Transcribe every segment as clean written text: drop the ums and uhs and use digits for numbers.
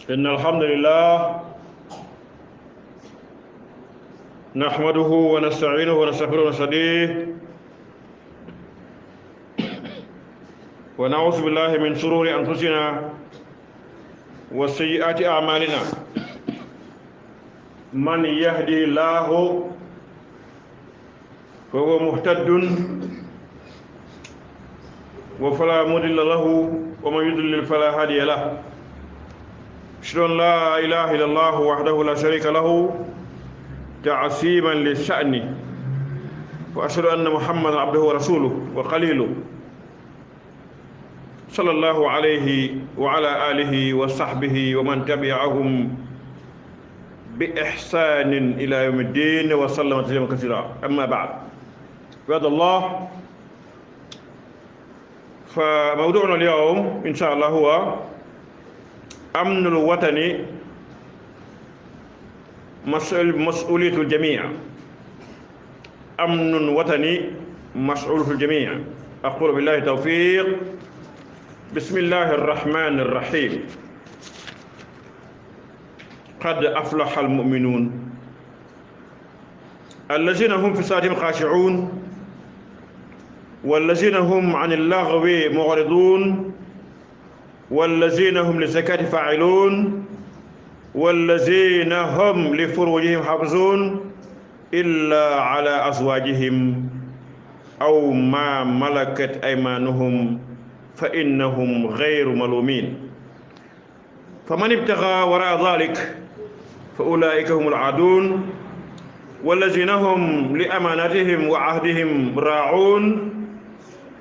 إن الحمد لله نحمده ونستعينه ونستغفره ونستهديه ونعوذ بالله من شرور أنفسنا وسيئات أعمالنا من يهدي الله فهو مهتد وفلا مضل له ومن يضلل فلا هادي له أشهد أن لا إله إلا الله وحده لا شريك له تعظيما للشأن وأشهد أن محمدا عبده ورسوله وخليله صلى الله عليه وعلى آله وصحبه ومن تبعهم بإحسان إلى يوم الدين وسلم تسليما كثيرا. أما بعد، عباد الله، فموضوعنا اليوم إن شاء الله هو أمن الوطن مسؤولية الجميع. أمن وطني مسؤولية الجميع. أقول بالله التوفيق. بسم الله الرحمن الرحيم. قد أفلح المؤمنون الذين هم في صلاتهم خاشعون والذين هم عن اللغو معرضون والذين هم للزكاة فاعلون والذين هم لفروجهم حافظون إلا على أزواجهم أو ما ملكت أيمانهم فإنهم غير ملومين. فمن ابتغى وراء ذلك فأولئك هم العادون والذين هم لأماناتهم وعهدهم راعون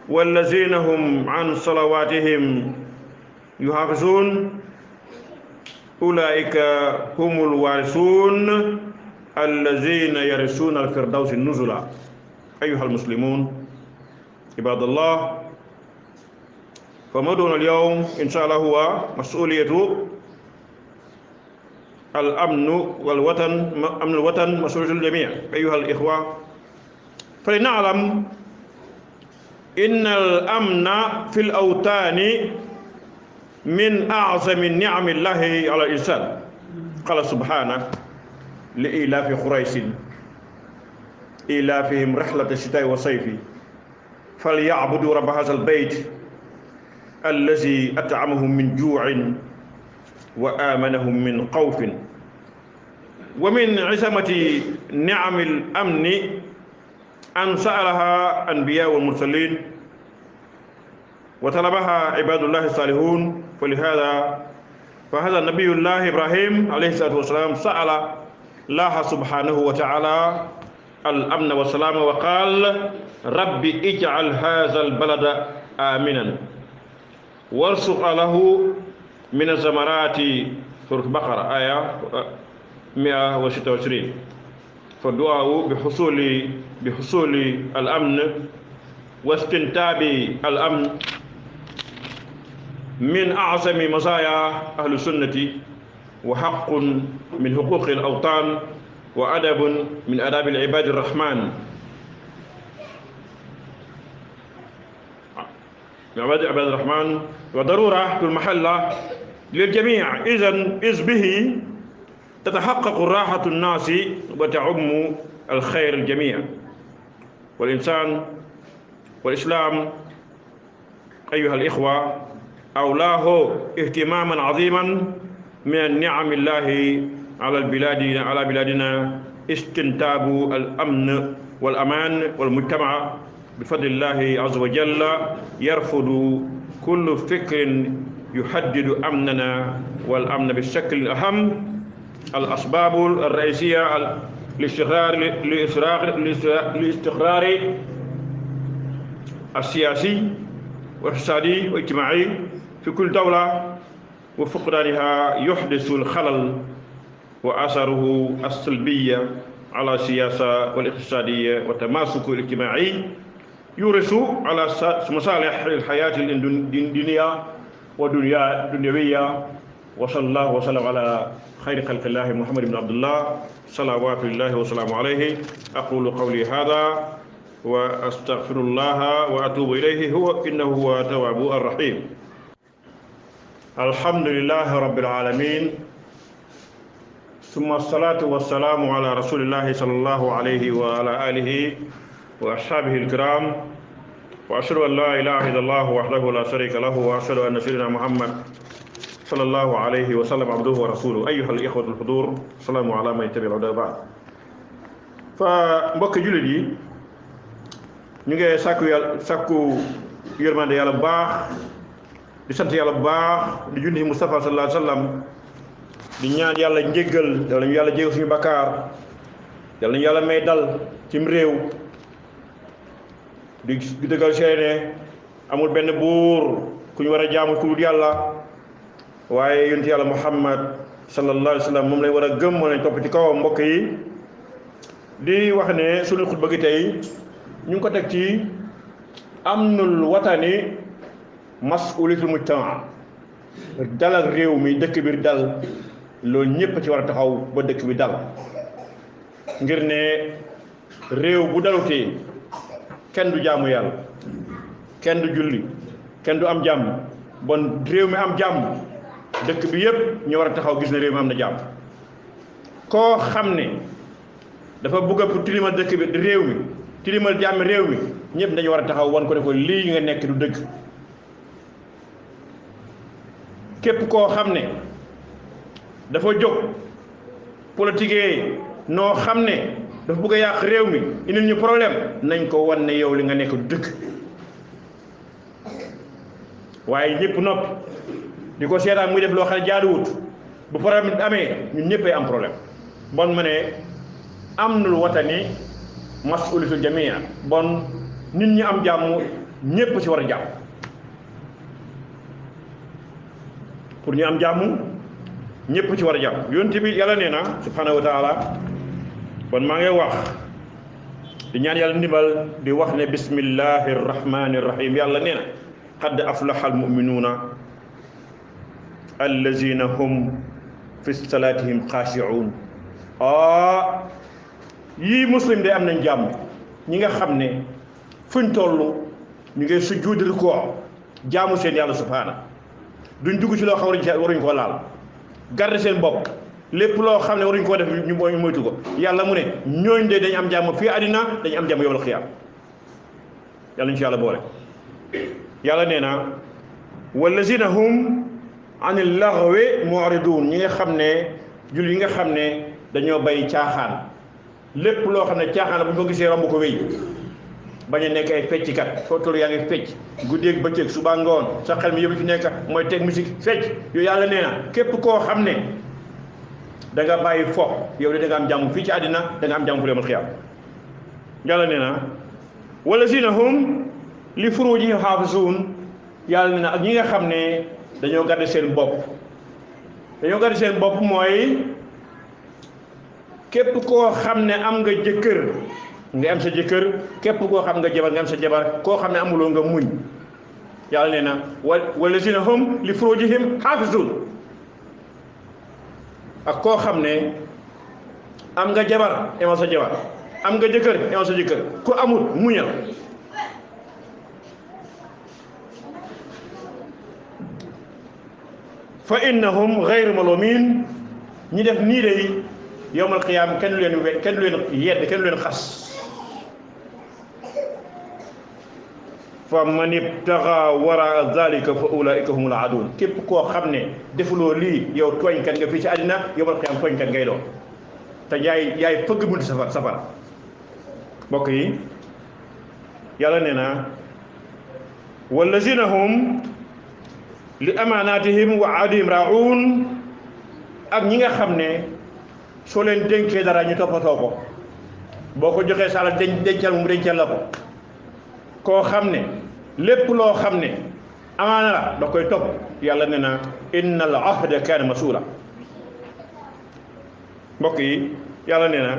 والذين هم عن صلواتهم يحافظون أولئك هم الوارثون الذين يرثون الفردوس النزلا. أيها المسلمون عباد الله، فموضوعنا اليوم إن شاء الله هو مسؤولية الأمن والوطن. أمن الوطن مسؤولية الجميع. أيها الإخوة، فلنعلم إن الأمن في الأوطان من أعظم نعم الله على الإنسان. قال سبحانه: لإيلاف قريش إيلافهم رحلة الشتاء والصيف فليعبدوا رب هذا البيت الذي أطعمهم من جوع وآمنهم من خوف. ومن عظمة نعم الأمن أن سألها أنبياء والمرسلين وطلبها عباد الله الصالحون. فهذا نبي الله إبراهيم عليه الصلاة والسلام سأل الله سبحانه وتعالى الأمن والسلام وقال: رب اجعل هذا البلد آمنا وارزق له من الثمرات. سورة البقرة آية 126. فالدعاء بحصول الأمن واستنتاب الأمن من أعظم مزايا أهل السنة وحق من حقوق الأوطان وأدب من آداب العباد الرحمن وضرورة في المحلة للجميع. إذ به تتحقق راحة الناس وتعم الخير الجميع. والإنسان والإسلام أيها الإخوة أولاه اهتماما عظيما من النعم الله على بلادنا استنتاب الأمن والأمان والمجتمع بفضل الله عز وجل. يرفض كل فكر يحدد أمننا والأمن بالشكل الأهم. الأسباب الرئيسية للاستقرار السياسي والاقتصادي والاجتماعي في كل دولة وفقدانها يحدث الخلل وأثره السلبية على السياسة والاقتصادية والتماسك الاجتماعي يورث على مصالح الحياة الدنيا والدنيوية. وصلى الله وسلم على خير خلق الله محمد بن عبد الله صلوات الله وسلامه عليه. أقول قولي هذا وأستغفر الله وأتوب إليه إنه هو التواب الرحيم. alhamdulillahi rabbil alamin summa salatu wassalamu ala rasulillahi sallallahu alayhi wa ala alihi wa ashabihi alkiram wa ashhadu an la ilaha illallah wahdahu la sharika lahu wa ashhadu anna sayyidina muhammad sallallahu alayhi wa sallam abduhu wa rasuluhu ayyuha al ikhwatu al hudur assalamu ala man yattabi'u al huda ba'd fa mbokk julit yi ñu ngi sakku yërmande yàlla bu baax di sant yàlla bu baax di junni Mustafa sallallahu alayhi wa sallam di ñaan yàlla njéggal yàlla ñu yàlla jéggal suñu bakkaar yàlla ñu yàlla may dal cim réew di dëggal seene amul benn buur ku ñu war a jaamu ku dul yàlla waaye yonent yàlla Muhammad sallallahu alayhi wa sallam moom lañ war a gëm moo lañ topp ci kawam mbokk yi di wax ne suñu xutba gi tey ñu ngi ko teg ci amnul watani mas'uliyatul mujtama dal ak réew mi dëkk bi dal loolu ñëpp ci war a taxaw ba dëkk bi dal ngir ne réew bu dalutee kenn du jaamu yàlla kenn du julli kenn du am jàmm bon réew mi am jàmm dëkk bi yëpp ñu war a taxaw gis ne réew mi am na jàmm koo xam ne dafa bëgg pour tilimal dëkk bi réew mi tilimal jàmm réew mi ñëpp dañu war a taxaw wan ko ne ko lii nga nekk du dëgg képp koo xam ne dafa jóg politique noo xam ne dafa bëgg a yàq réew mi indil ñu problème nañ ko wan ne yow li nga nekk du dëgg waaye ñëpp noppi di ko seetaan muy def loo xam ne jaaduwut bu problème amee ñun ñëppay am problème bon ma ne amnul watani mas'uliyatul jamii bon nit ñi am jàmm ñëpp ci war a jàmm pour ñu am jàmm ñëpp ci war a jàmm yonent bi yàlla nee na subhanahu wa taala bon maa ngi wax di ñaan yàlla ndimbal di wax ne bismillahi rahmani rahim yàlla nee na qad aflaha almuminuuna allazina hum fi salatihim xaashi'uun yii muslim de am nañ jàmm ñi nga xam ne fuñ toll ñu ngi sujjuudal ko jaamu seen yàlla subhaana duñ dugg ci loo xam waruñ koo laal garder seen bopp lépp loo xam ne waruñ koo def ñu moytu ko yàlla mu ne ñooñ de dañu am jàmm fii àddina dañu am jàmm yawmal xiyaam yàlla ñu ci yàlla boole yàlla nee na wallazina hum anil laghwi mu'ridun ñi nga xam ne jullit yi nga xam ne dañoo bay caaxaan lépp loo xam ne caaxaan bu ñu ko gisee romb ko wéy bañ a nekk ay fecckat foo toll yaa ngi fecc guddeeg bëccëg suba ngoon sa xel mi yëpp fi nekk mooy teg musique fecc yooyu yàlla nee na képp koo xam ne da nga bàyyi fo yow de da nga am jàmm fii ci àddina da nga am jàmm fu yawmal xiyaam yàlla nee na wallazina hum li furujihim haafizuun yàlla nee na ak ñi nga xam ne dañoo garder seen bopp mooy képp koo xam ne am nga jëkkër nga am sa jëkkër képp koo xam nga jabar nga am sa jabar koo xam ne amuloo nga muñ yàlla nee na wallazina hum li furujihim haafizuun ak koo xam ne am nga jabar emal sa jabar am nga jëkkër emal sa jëkkër ku amul muñal fa innahum ghayru malumin ñi def nii day yawmal qiyaam kenn du leen yedd kenn du leen xas fa man ibtaxa wara zalika fa ulaika humul aadun képp koo xam ne defuloo lii yow tooñkat nga fii ci àddina yawmal qiyaam tooñkat ngay doon te yaay fëgg bunti safara mbokk yi yàlla nee na wallazina hum li amaanatihim wa ahdihim raa'uun ak ñi nga xam ne soo leen dénkee dara ñu toppatoo ko boo ko joxee sa alal dencal mu dencal la ko koo xam ne lépp loo xam ne amaana la da koy topp yàlla nee na innal ahda kaana masuula mbokk yi yàlla nee na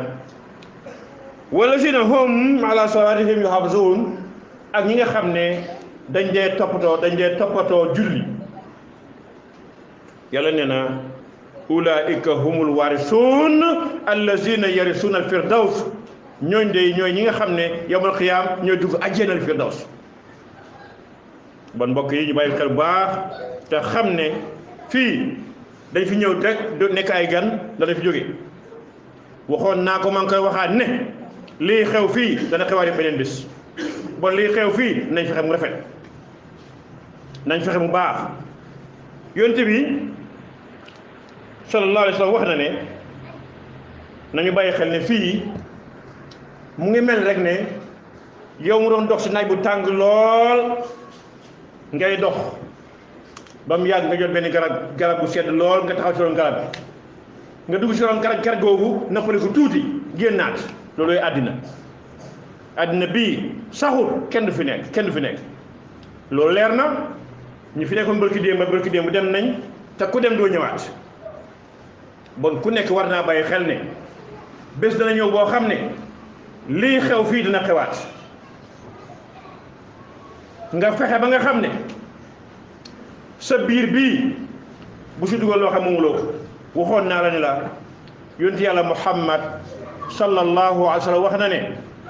wallazina hum ala salaatihim yuhaafizuun ak ñi nga xam ne dañ dee toppatoo julli yàlla nee na ulaika humul waarisuun allazina yarisuuna al firdaws ñooñ de ñooy ñi nga xam ne yawmal qiyaam ñooy dugg àjjana al firdaws bon mbokk yi ñu bàyyi xel bu baax te xam ne fii dañ fi ñëw rek nekk ay gan la dañ fi jóge waxoon naa ko maa ngi koy waxaat ne lii xew fii dana xewaat beneen bés bon lii xew fii nañ fexe mu rafet nañ fexe mu baax yonte bi sallallahu alayhi wa sallam wax na ne nañu bàyyi xel ne fii mu ngi mel rek ne yow mu doon dox si naaj bu tàng lool ngay dox ba mu yàgg nga jot benn garab bu sedd lool nga taxaw si roon garab bi nga dugg si roon garab googu noppali ko tuuti génnaat looluy àddina bii saxul kenn du fi nekk loolu leer na ñu fi nekkoon bërki démb dem nañ te ku dem doo ñëwaat bon ku nekk war naa bàyyi xel ne bés dana ñëw boo xam ne lii xew fii dina xewaat nga fexe ba nga xam ne sa biir bii bu si dugal loo xam moomuloo ko waxoon naa la ne la yonent yàlla Muhammad sallallahu alayhi wa sallam wax na ne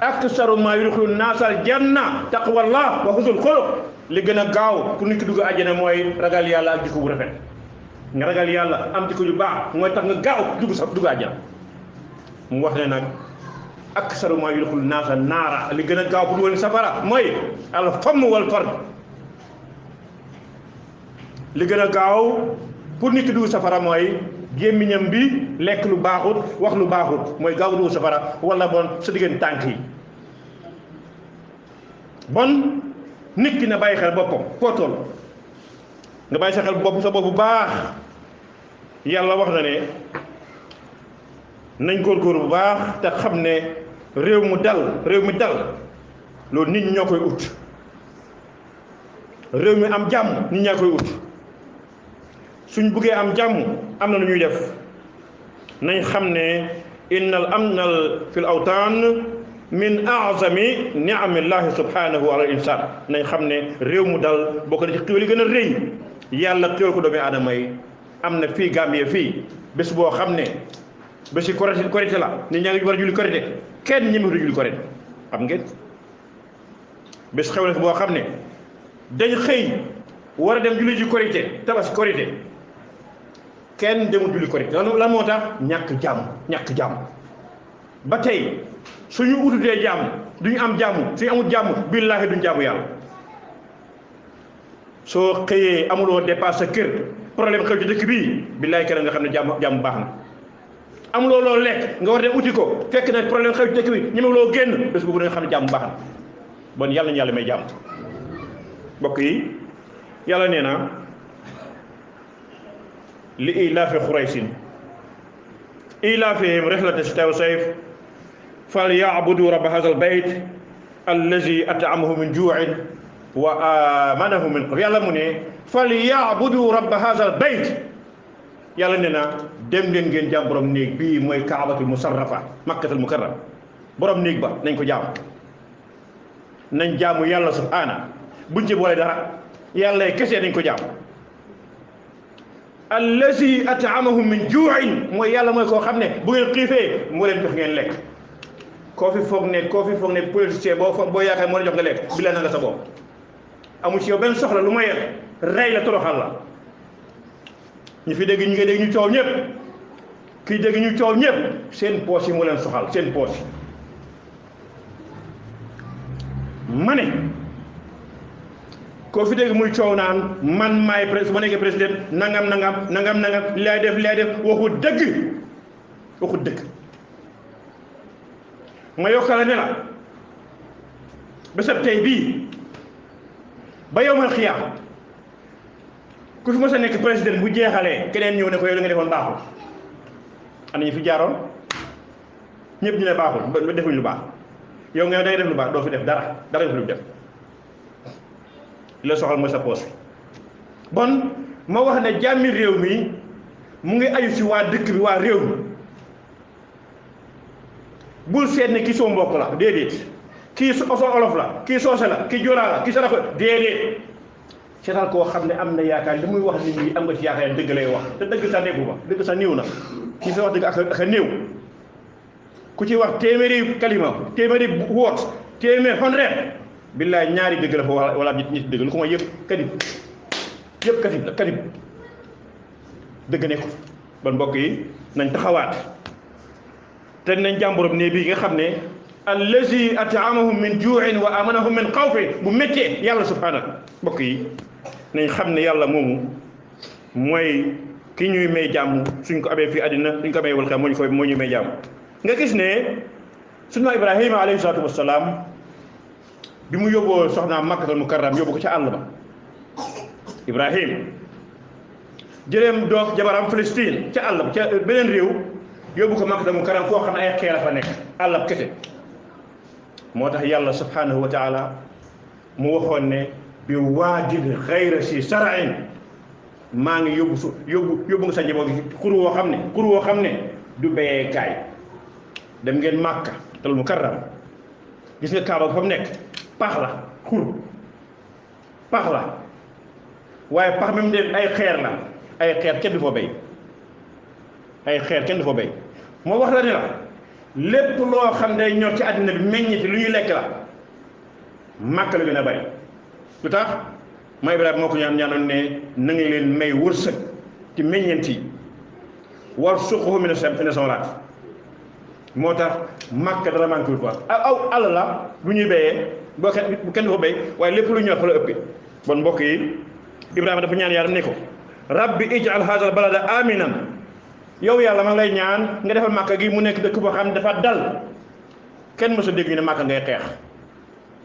aksaru maa yudxilu naasal janna taqwallah wa husnul xuluq li gën a gaaw ku nit ki dugg àjjana mooy ragal yàlla ak jikko bu rafet nga ragal yàlla am jikko ju baax mooy tax nga gaaw dugg àjjana mu wax ne nag aksaru maa yudxilu naasa naara li gën a gaaw pour dugal safara mooy al famm wal fard li gën a gaaw pour nit ki dugg safara mooy gémmiñam bi lekk lu baaxut wax lu baaxut mooy gaaw dugg safara wala bon sa diggante tànk yi bon nit ki na bàyyi xel boppam foo toll nga bàyyi sa xel sa bopp bu baax yàlla wax na ne nañ góorgóor bu baax te xam ne réew mi dal loolu nit ñi ñoo koy ut réew mi am jàmm nit ñaa koy ut suñ buggee am jàmm am na lu ñuy def nañ xam ne innal amnal fil awtaan min a'zami ni'amillahi subhanahu ala insan nañ xam ne réew mu dal bokk na ci xéwal yi gën a rëy yàlla xéwal ko doomi aadama yi am na fii Gambie fii bés boo xam ne bési korité la nit ñaa ngi war a julli korité kenn ñemewutu julli korité xam ngeen bés xew na boo xam ne dañ xëy war a dem julli ji korité tabaski korité kenn demul julli korité lan moo tax ñàkk jàmm ba tey suñu ututee jàmm duñu am jàmm suñu amul jàmm billaahi duñu jàmm yàlla soo xëyee amuloo dépasse sa kër problème xew ci dëkk bii billaahi kenn nga xam ne jàmm baax na amuloo loo lekk nga war dem uti ko fekk na problème xew ci dëkk bi ñemewuloo génn bés boobu da nga xam ne jàmm baax na bon yàlla ñu yàlla may jàmm mbokk yi yàlla nee na li ilaafi Quraysin ilaafihim rihlata shitaa'i wa sayf falyabudu rabba haazal bayt allazi at'amahum min juu'in wa amanahum min xawf yàlla mu ne falyabudu rabba haazal bayt yàlla nee na dem leen ngeen jaam borom néeg bii mooy kaabatul musarrafa makkatul mukarram borom néeg ba nañ ko jaam nañ jaamu yàlla subhaana buñ ci boole dara yàlla kese nañ ko jaam allazi at'amahum min juu'in mooy yàlla mooy koo xam ne bu ngeen xiifee moo leen jox ngeen lekk koo fi foog ne politicien boo yaakaar moo la jox nga lekk bi la na nga sa bopp amu ci yow benn soxla lu may rey la toroxal la ñu fi dégg ñu ngi dégg ñu coow ñëpp kii dégg ñu coow ñëpp seen poos yi moo leen soxal seen poos yi ma ne koo fi dégg muy coow naan man maay su ma nekkee président nangam li lay def waxu dëgg ma yokkale ne la bésab tey bii ba yow mal xiyaam ku fi mos a nekk président bu jeexalee keneen ñëw ne ko yow li nga defoon baaxul ana ñu fi jaaroon ñëpp ñu ne baaxul defuñ lu baax yow nga da ngay def lu baax doo fi def dara nga fi def li la soxal mooy sa poos bi bon ma wax ne jàmmi réew mi mu ngi ayu ci waa dëkk bi waa réew mi bul seet ne kii soo mbokk la déedéet kii soo olof la kii soose la kii joolaa la kii sarax déedéet seetal koo xam ne am na yaakaar li muy wax nit ñi am nga ci yaakaar dëgg lay wax te dëgg sa nekku fa dëgg sa néew na kii sa wax dëgg ak a néew ku ci wax téeméeri kalima téeméeri woot téeméer 100 billaay ñaari dëgg la fa wala ñetti dëgg lu ko mooy yëpp kadib dëgg nekku ban mbokk yi nañ taxawaat te nañ jàmborom ne bii nga xam ne allazi at'amahum min juu'in wa amanahum min xawfin bu méttee yàlla subhaanahu mbokk yi nañ xam ne yàlla moomu mooy ki ñuy may jàmm suñ ko amee fii àddina suñ ko amee wal xam moo ñu may jàmm nga gis ne sunu Ibrahima alayhi salaatu wassalaam bi mu yóbboo soxnaam Makkatal Mukarram yóbbu ko ca àll ba Ibrahim jëleem doog jabaram Palestine ca àll ba ca beneen réew yóbbu ko Makkatal Mukarram foo xam ne ay xeer a fa nekk àllab kese moo tax yàlla subhanahu wa taala mu waxoon ne bi waadin xayra si sarain maa ngi yóbbu nga sa njaboot gi xur woo xam ne du béyee kaay dem ngeen Makkatal Mukarram gis nga Kaaba fa mu nekk pax la pax la waaye pax mi mu dee ay xeer la ay xeer kenn du fa béy moo wax la ne la lépp loo xam ne ñor ci àddina bi meññiti lu ñuy lekk la Makka la gën a bari lu tax ma Ibrahima moo ko ñaanoon ne na nga leen may wërsëg ci meññeent yi war suqahu mina samaraat moo tax Makka dara manqué wul quoi aw àll la bu ñuy béyee bu kenn du fa béy waaye lépp lu ñor fa la ëppee bon mbokk yi Ibrahima dafa ñaan yàlla ne ko rabbi ij'al haazal balada aminan yow yàlla ma ngi lay ñaan nga defal Makka gi mu nekk dëkk boo xam ne dafa dal kenn mësu dégg ñu ne Makka ngay xeex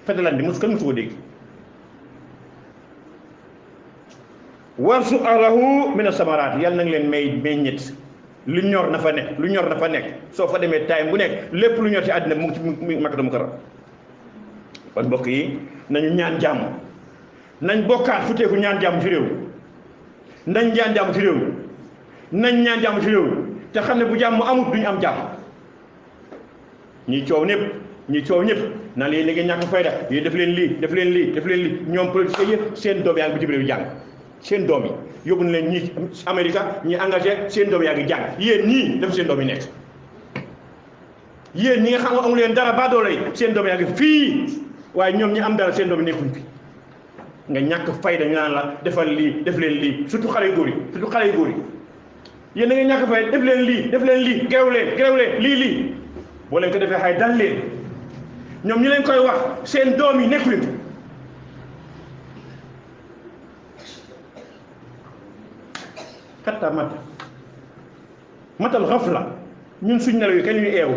fetalandi kenn mësu ko dégg warzuq ahlahu mina samaraat yàlla na nga leen may meññit lu ñor na fa nekk soo fa demee time bu nekk lépp lu ñor ci àddina mu ngi ci Makkatal Mukarram kon mbokk yi nañu ñaan jàmm nañ bokkaat futeeku ñaan jàmm ci réew nañ ñaan jàmm ci réew te xam ne bu jàmm amut duñu am jàmm ñi coow ñëpp naan yéen léegi ñàkk fayda yéen def leen lii ñoom politique yëpp seen doom yaa ngi bitim réew jàng seen doom yi yóbbu na leen ñii Amérique ñi engagé seen doom yaa ngi jàng yéen ñii dafa seen doom yi nekk yéen ñi nga xam nga amu leen dara ba doole yi seen doom yaa ngi fii waaye ñoom ñi am dara seen doom yi nekkuñ fi nga ñàkk fayda ñu naan la defal lii def leen lii surtout xale yu góor yi yéen da ngay ñàkk fayda def leen lii gerew leen lii boo leen ko defee xay dal leen ñoom ñu leen koy wax seen doom yi nekkuñ fi xatta matal xafla ñun suñ nelaw yi kañ ñuy eewu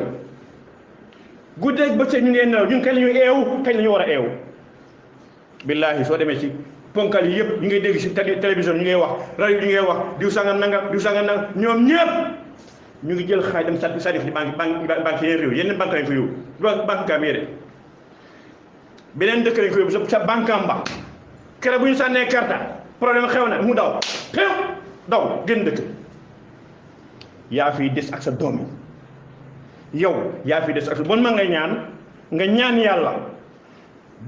guddeeg bëccëg ñu ngeen nelaw ñun kañ ñuy eewu kañ la ñu war a eewu billaahi soo demee ci ponkal yi yëpp ñu ngay dégg ci télévision ñu ngay wax rajo ñu ngay wax diw sanga nanga ñoom ñëpp ñu ngi jël xaaj dem sadif ci banque yeneen réew yeneen banque lañ ko yóbbu banque am yére beneen dëkk lañ ko yóbbu sa banque am ba kere bu ñu sànnee karta problème xew na mu daw génn dëkk yaa fiy des ak sa doom yi yow yaa fiy des ak sa bon ma ngay ñaan nga ñaan yàlla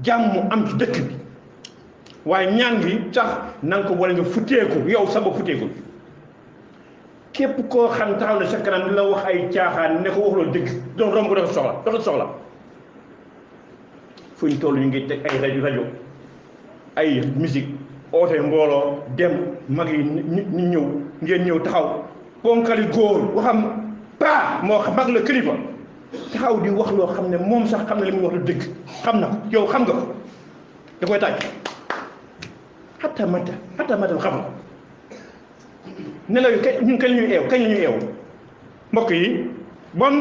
jàmm am ci dëkk bi waaye ñaan gi sax na nga ko boole nga futteeku yow sa bopp futteeku képp koo xam taxaw na sa kanam di la wax ay caaxaan ne ko waxuloo dëgg doon romb ko dafa soxla fu ñu toll ñu ngi teg ay rajo ay musique oote mbooloo dem mag yi ñu ñëw ngeen ñëw taxaw ponkali góor waxam moo xam mag la kilifa taxaw di wax loo xam ne moom sax xam ne li muy wax lu dëgg xam na ko yow xam nga ko da koy tàj xatta matal xam nga nelaw yi ñun kañ la ñuy eew mbokk yi bon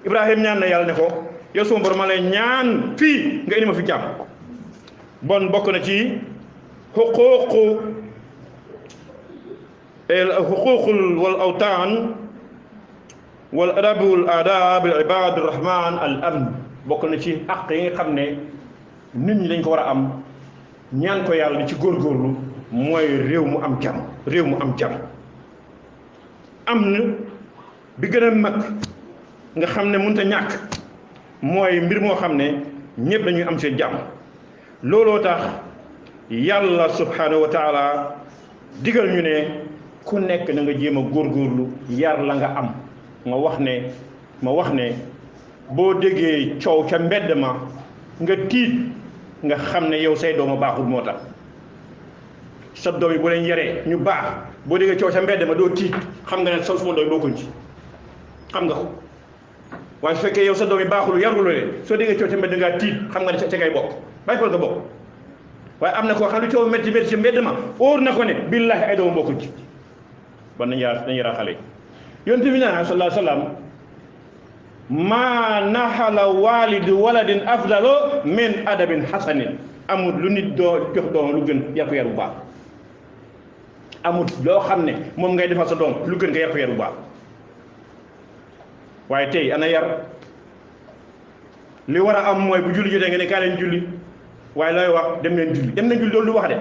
Ibrahima ñaan na yàlla ne ko yow suma borom ma lay ñaan fii nga indi ma fi jàmm bon bokk na ci xuquuqul wal awtaan wal adabi wal aadaab al ibaad rahman al amn bokk na ci àq yi nga xam ne nit ñi dañ ko war a am ñaan ko yàlla di ci góorgóorlu mooy réew mu am jàmm am na bi gën a mag nga xam ne mënut a ñàkk mooy mbir moo xam ne ñëpp dañuy am seen jàmm looloo tax yàlla subhanahu wa taala digal ñu ne ku nekk na nga jéem a góorgóorlu yar la nga am ma wax ne boo déggee coow ca mbedd ma nga tiit nga xam ne yow say doom a baaxul moo tax sa doom yi bu leen yaree ñu baax boo déggee coow ca mbedd ma doo tiit xam nga ne sa suma doom bokkuñ ci xam nga ko waaye su fekkee yow sa doom yi baaxul yarul leen soo déggee coow ca mbedd ngaa tiit xam nga ne ca ngay bokk bàyyi ko nga bokk waaye am na koo xam ne coow métti métti ci mbedd ma óor na ko ne billaahi ay doom bokkuñ ci ban nañu yaraa xale yi yonent bi nee na sallallahu alayhi wa sallam maa naxala walidu waladin afdalo min adabin hasanin amul lu nit doo jox doom lu gën yar ko yar bu baax amul loo xam ne moom ngay defal sa doom lu gën nga yar ko yar bu baax waaye tey ana yar li war a am mooy bu julli jotee nga ne kaa leen julli waaye looy wax dem leen julli dem leen julli loolu du wax de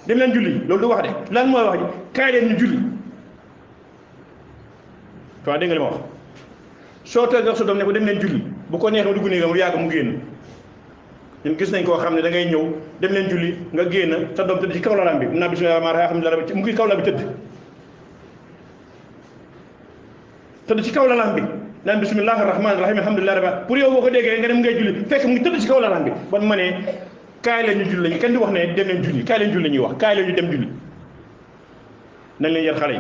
dem leen julli loolu du wax de lan mooy wax ji kaay leen ñu julli toi dégg nga li ma wax soo toogee sa doom ne ko dem leen julli bu ko neex mu dugg néegam lu yàgg mu génn ñun gis nañ koo xam ne da ngay ñëw dem leen julli nga génn sa doom tëdd ci kaw lalam bi mu naa bismillah ma alhamdulillah mu ngi kaw la bi tëdd ci kaw lalam bi naan bismillahi rahmaani rahim alhamdulilah rabbi pour yow boo ko déggee nga dem ngay julli fekk mu ngi tëdd ci kaw lalam bi ban ma ne kaay leen ñu julli lañu kenn di wax ne dem leen julli kaay leen julli la ñuy wax kaay leen ñu dem julli nañ leen yar xale yi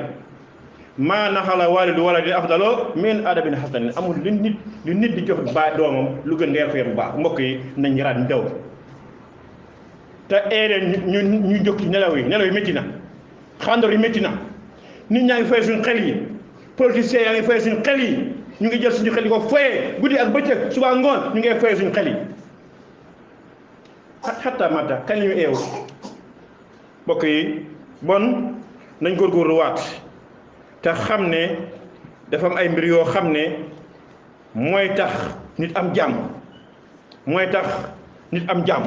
maa naxala walidu waladin afdalo min adabin hasanin amul lu nit di jox ba doomam lu gën nga yar ko yar bu baax mbokk yi nañ yaraat ndaw te eereen ñu jóg ci nelaw yi métti na xandor yi métti na nit ñaa ngi fay suñu xel yi politiciens yaa ngi fay suñu xel yi ñu ngi jël suñu xel yi ko foyee guddi ak bëccëg suba ngoon ñu ngi fay suñu xel yi xatta mata kañ ñu eew mbokk yi bon nañ góorgóorlu waat te xam ne dafa am ay mbir yoo xam ne mooy tax nit am jàmm mooy tax nit am jàmm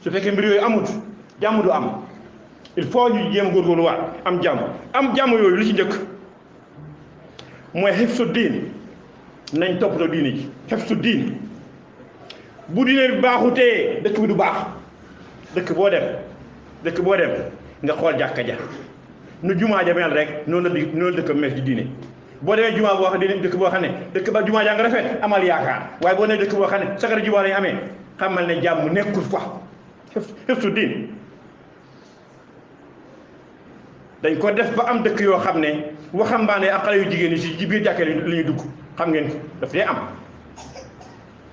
su fekkee mbir yooyu amut jàmm du am il faut ñu jéem a góorgóorlu waat am jàmm yooyu li ci njëkk mooy xifsu diin nañ toppatoo diine ji xifsu diin bu diine bi baaxutee dëkk bi du baax dëkk boo dem nga xool jàkka ja nu jumaa ja mel rek noonu la dëkk mel ci diine boo demee jumaa boo xam ne dëkk boo xam ne dëkk ba jumaa ja nga rafet amal yaakaar waaye boo nee dëkk boo xam ne sagara jumaa lañu amee xamal ne jàmm nekkul fa xifsu diin dañ ko def ba am dëkk yoo xam ne waxambaane ak xale yu jigéen ñi ci biir jàkkee li ñuy dugg xam ngeen ko daf dee am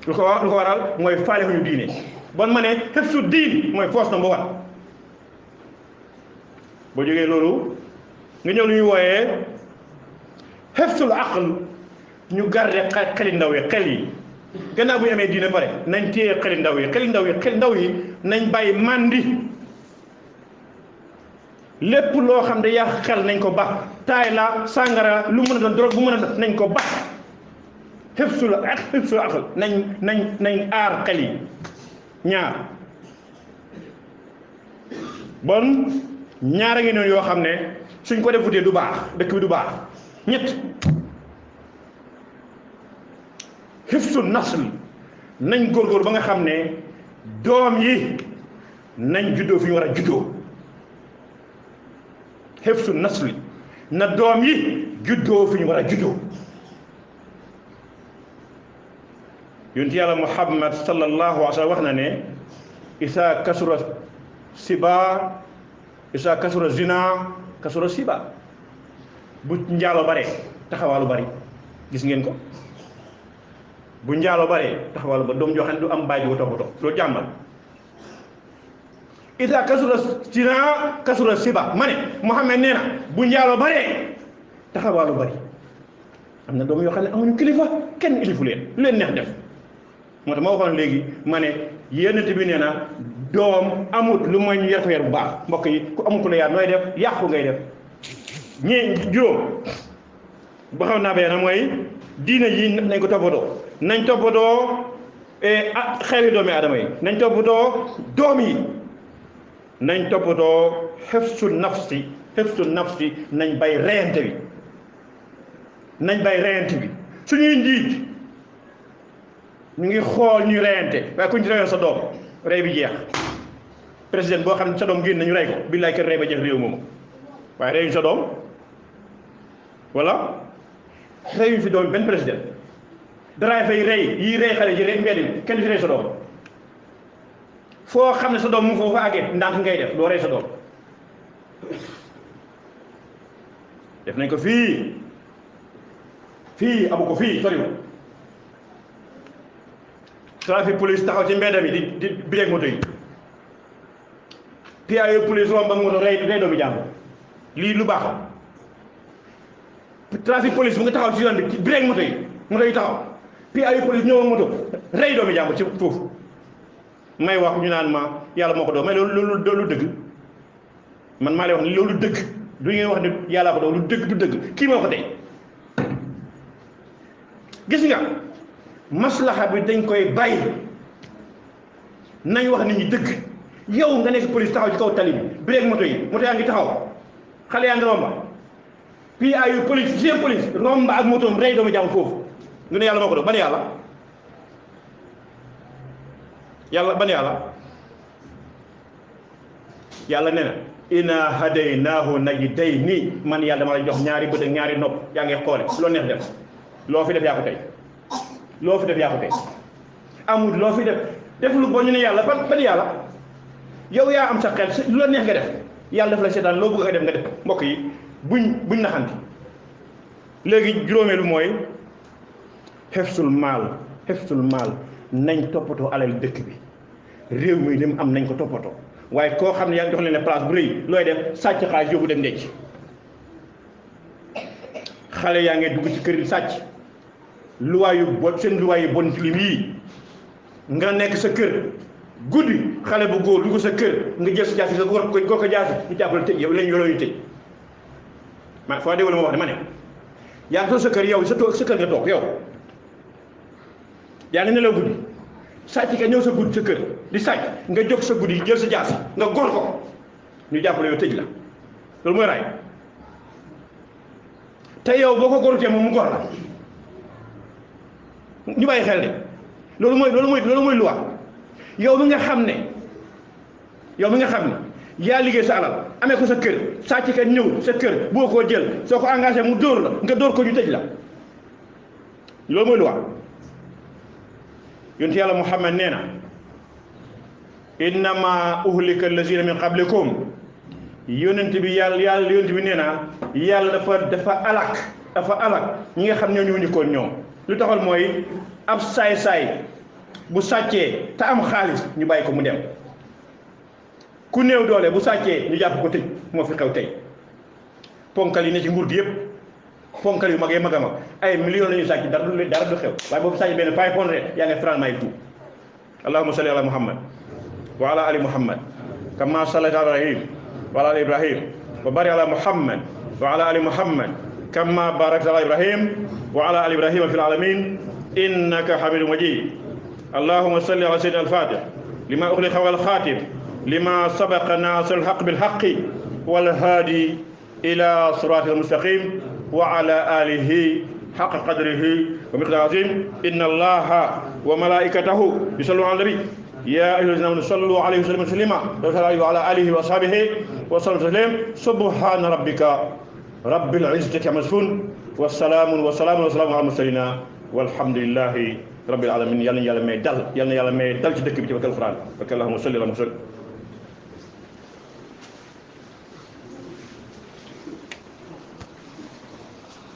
lu ko waral mooy faale fu ñu diine bon ma ne xifsu diin mooy force number one boo jógee loolu nga ñëw lu ñuy wooyee xifsul aql ñu garde xeli ndaw yi xel yi gannaaw bu ñu amee diine pare nañ téye xeli ndaw yi nañ bàyyi màndi lépp loo xam ne yàq xel nañ ko ba taay la sàngara lu mën a doon drogue bu mën a doon nañ ko ba xifsul aql nañ aar xel yi ñaar bon ñaara ngi noonu yoo xam ne suñ ko defutee du baax dëkk bi du baax ñett xifsu nasl nañ góorgóor ba nga xam ne doom yi nañ juddoo fi ñu war a juddoo xifsu nasl na doom yi juddoo fi ñu war a juddoo yonent yàlla Muhammad sallallahu alayhi wa sallam wax na ne isa kasura siba isa kasura zina kasura siba bu njaalo bare taxawaalu bari gis ngeen ko bu njaalo bare taxawaalu ba doom joo xam ne du am baay ji ko toppatoo loolu jàmbal isa kasura zina kasura siba ma ne Muhammad nee na bu njaalo bare taxawaalu bari am na doom yoo xam ne amuñu kilifa kenn ilifu leen lu leen neex def moo tax ma waxoon léegi ma ne yénnt bi nee na doom amut lu mooy ñu yar ko yar bu baax mbokk yi ku amul ku la yar nooy def yàqu ngay def juróom ba xam naa bee na mooy diine yi nañ ko toppatoo nañ toppatoo xewi doomi aadama yi nañ toppatoo doom yi nañ toppatoo xefsu nafsi nañ bay reyante bi suñuy njiit ñu ngi xool ñuy reyante waaye ku ñu reyoon sa doom rey bi jeex président boo xam ne sa doom génn nañu rey ko billaay kenn rey ba jeex réew moomu waaye reyuñ sa doom wala reyuñ fi doom benn président daraay fay rey yii rey xale ji rey mbedd mi kenn fi rey sa doom foo xam ne sa doom mu foofu àggee ndànk ngay def doo rey sa doom def nañ ko fii amu ko fii soriwul trafic police taxaw ci mbedd mi di bireeg moto yi PAO police romb ak moto rey doomi jàmbur lii lu baax trafic police mu nga taxaw ci yoon bi bireeg moto yi taxaw PAO police ñëw ak moto rey doomi jàmbur ci foofu may wax ñu naan ma yàlla moo ko doon mais loolu dëgg man maa lay wax ne loolu dëgg du ngeen wax ne yàllaa ko doon lu dëgg du dëgg kii moo ko tey gis nga maslaxa bi dañ koy bàyyi nañ wax nit ñi dëgg yow nga nekk police taxaw ci kaw tali bi break moto yaa ngi taxaw xale yaa ngi romba puis ay police ci police romba ak moto rey doomu jàmm foofu ñu ne yàlla moo ko doon ban yàlla nee na inna hadaynaahu najdayni man yàlla dama la jox ñaari bët ak ñaari nopp yaa ngi xoole loo neex def loo fi def yaa ko tey amul loo fi def lu bon ñu ne yàlla ban yàlla yow yaa am sa xel lu la neex nga def yàlla def la seetaan loo bëgg nga def nga def mbokk yi buñ naxanti léegi juróomeelu mooy xefsul maal nañ toppatoo alal dëkk bi réew mi li mu am nañ ko toppatoo waaye koo xam ne yaa ngi jox leen place bu rëy looy def sàcc xaalis yóbbu dem denc xale yaa ngi dugg ci kër yi sàcc luwaay yu bon seen luwaay yu bon tilim yii nga nekk sa kër guddi xale bu góor dugg sa kër nga jël sa jaasi sa góor ko jaasi ñu jàppale tëj yow lañ yoloo ñu tëj man foo déggoo ma wax dama ne yaa ngi toog sa kër yow sa kër nga toog yow yaa ngi nelaw guddi sàcc ka ñëw sa guddi sa kër di sàcc nga jóg sa guddi jël sa jaasi nga góor ko ñu jàppale yow tëj la loolu mooy raay te yow boo ko góorutee moom mu góor la ñu bàyyi xel de loolu mooy luwa yow mi nga xam ne yaa liggéey sa alal amee ko sa kër sàcc ka ñëw sa kër boo koo jël soo ko engagé mu dóor la nga dóor ko ñu tëj la loolu mooy luwa yonent yàlla Muhammad nee na innama uhlika allazina min qablikum yonent bi yonent bi nee na yàlla dafa alak ñi nga xam ñoo ñu njëkkoon ñoom lu taxal mooy ab saay-saay bu sàccee te am xaalis ñu bàyyi ko mu dem ku néew doole bu sàccee ñu jàpp ko tëj moo fi xew tey ponkal yi ne ci nguur gi yëpp ponkal yu mag yi mag a mag ay millions la ñu sàcc dara du xew waaye boobu sàcc benn 500 yaa ngi franchement yi tout allahumma salli ala muhammad wa ala ali muhammad kama sallayta ala ibrahim wa ala ali ibrahim wa barik ala muhammad wa ala ali muhammad kama barakta ala ibrahim wa ala ali ibrahim fil alamin innaka hamidun majid اللهم صل على سيدنا الفاتح لما أغلق والخاتم لما سبق ناصر الحق بالحق والهادي إلى صراط المستقيم وعلى آله حق قدره ومقدار عظيم إن الله وملائكته يصلون على النبي يا أيها الذين آمنوا صلوا عليه وسلموا تسليما وعلى آله وأصحابه وسلم تسليما سبحان ربك رب العزة عما يصفون والسلام على المرسلين والحمد لله rabbil alamin yàlla na yàlla may dal ci dëkk bi ci barke alquran barke allahumma salli ala muhammad